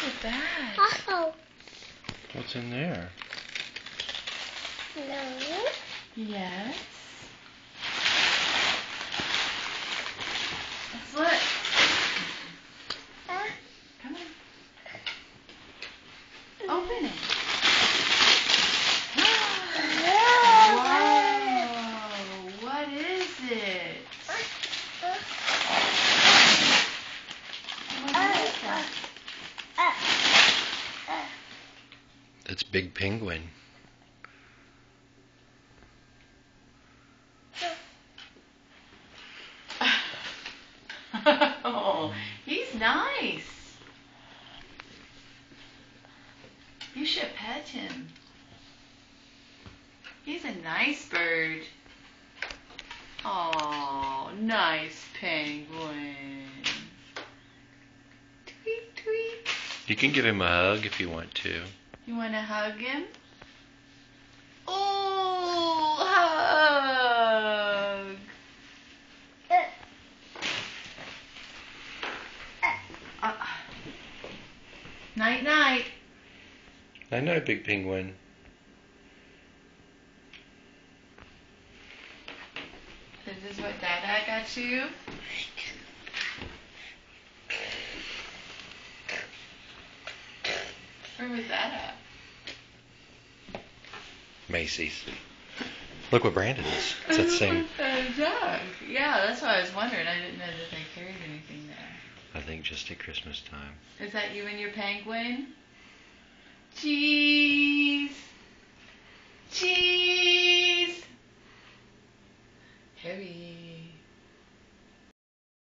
at that. Oh. What's in there? No. Yes. Let's look. Come on. Open it. Whoa. What is it? What is that? It's Big Penguin. Oh, he's nice. You should pet him. He's a nice bird. Oh, nice penguin. Tweet, tweet. You can give him a hug if you want to. You want to hug him? Oh, hug. Night, night. I know, Big Penguin. This is what Dada got you? Where was that at? Macy's. Look what brand it is. It's that same. Dog. Yeah, that's what I was wondering. I didn't know that they carried anything there. I think just at Christmas time. Is that you and your penguin? Cheese. Cheese. Harry.